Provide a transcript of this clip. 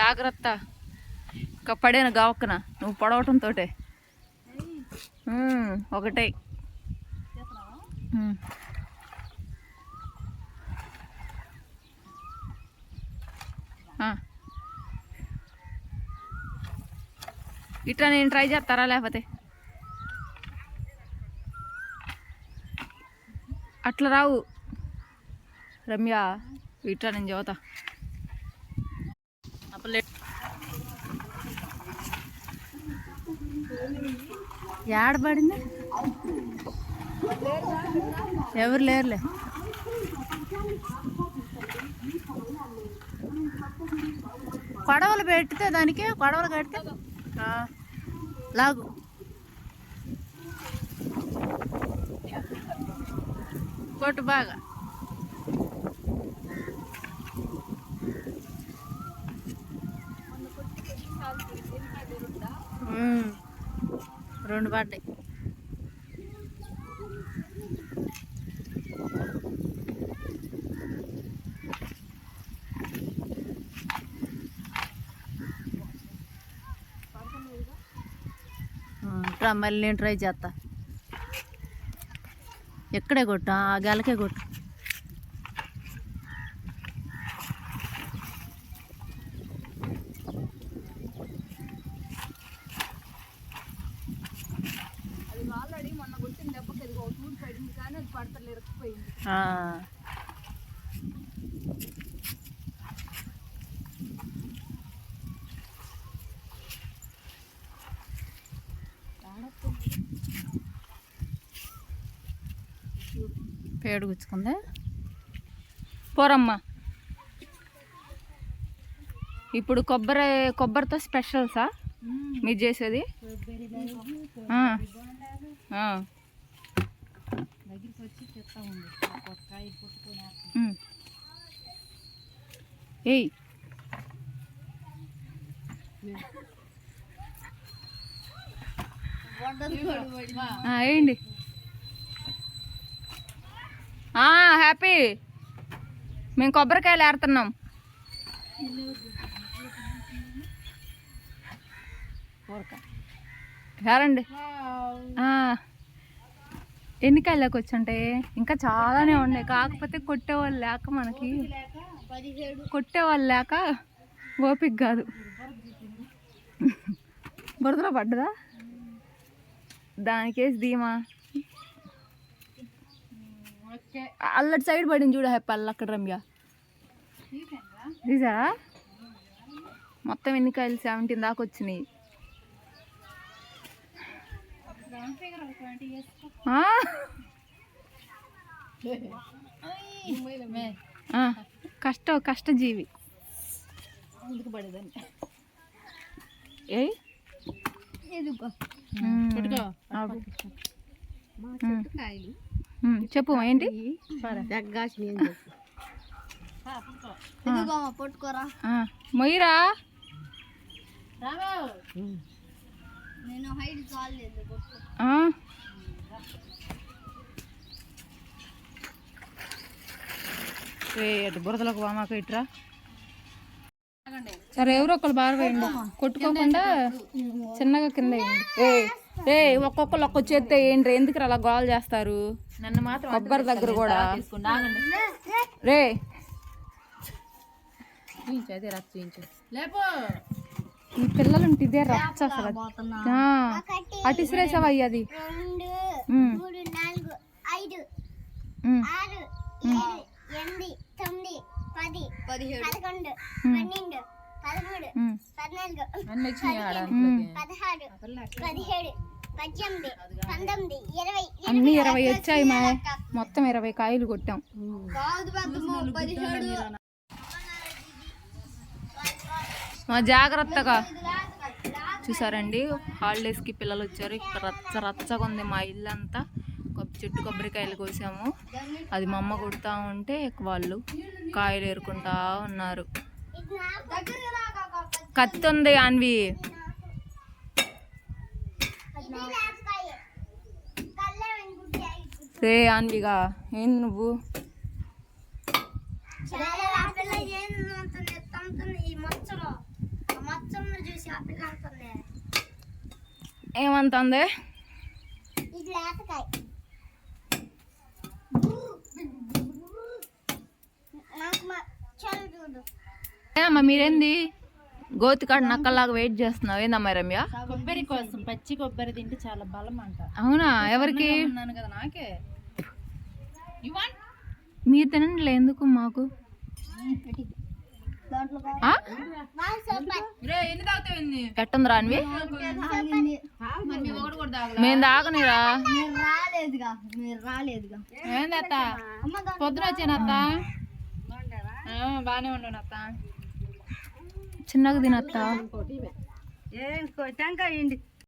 జాగ్రత్త పడేను గావక్కన నువ్వు పడవటంతో ఒకటే ఇట్లా నేను ట్రై చేస్తారా లేకపోతే అట్లా రావు రమ్య ఇట్లా నేను చదువుతా అప్పుడు ఏడబడింది ఎవరు లేరులే కొడవలు పెడితే దానికి కొడవలు కడితే లాగు కొట్టు బాగా రెండు పడ్డాయి మళ్ళీ నేను ట్రై చేస్తా ఎక్కడే కొట్టు ఆ గెలకే కొట్టు ఆల్రెడీ మొన్న కొట్టిన దెబ్బకి అది ఒక చూడు పడింది కానీ అది పడతలు ఇరకపోయింది పేడు గుచ్చుకుందా పోరమ్మా ఇప్పుడు కొబ్బరితో స్పెషల్సా మీరు చేసేది ఏయ్ వేయండి హ్యాపీ మేము కొబ్బరికాయలు ఏరుతున్నాం ఏరండి ఎన్ని కాయలకు వచ్చంటే ఇంకా చాలానే ఉన్నాయి కాకపోతే కొట్టేవాళ్ళు లేక మనకి కొట్టేవాళ్ళు లేక ఓపిక కాదు బురదలో పడ్డదా దానికేసి ధీమా అల్లటి సైడ్ పడింది చూడ హ్యాపీ అల్ల అక్కడ రమ్య తీసారా మొత్తం ఎన్ని కాయలు 17 దాకా వచ్చినాయి కష్టజీవి ఏ చెప్పు ఏంటి మొయ్యరా అటు బురదలకు వామాక ఇట్రా సరే ఎవరో ఒకరు బాగా వేయండి కొట్టుకోకుండా చిన్నగా కింద వేయండి ఒక్కొక్కరు ఒక్క చేత్తో వేయండి ఎందుకు అలా గోల్ చేస్తారు నన్ను మాత్రం కొబ్బరి దగ్గర కూడా రే ఈ పిల్లలు ఇదే రచ్చ అసలు అటు ఇసిరేసావా అయ్యది అన్ని 20 వచ్చాయి మొత్తం 20 కాయలు కొట్టాం మా జాగ్రత్తగా చూసారండి హాలిడేస్కి పిల్లలు వచ్చారు ఇక్కడ రచ్చగా ఉంది మా ఇల్లు అంతా చెట్టు కొబ్బరికాయలు కోసాము అది మా అమ్మ కొడుతూ ఉంటే వాళ్ళు కాయలు ఏరుకుంటా ఉన్నారు కత్తి ఉంది అన్వి రే అన్విగా ఏంది నువ్వు ఏమంటుంది? అమ్మా మీరేంది గోతికాడ నక్కలాగా వెయిట్ చేస్తున్నావు? ఏందమ్మా రమ్య? కొబ్బరి కోసం పచ్చి కొబ్బరి తింటే చాలా బలం అంట. అవునా? ఎవరికి? ఉన్నాను కదా నాకే. మీరు తినండి ఎందుకు మాకు? ఆ? ఎట్టుంది రానివి? మేము తాగనిరా. ఏందత్త పొద్దున వచ్చానత్త? బాగానే ఉండను అత్త. చిన్నగా తినత్త. టెంకాయ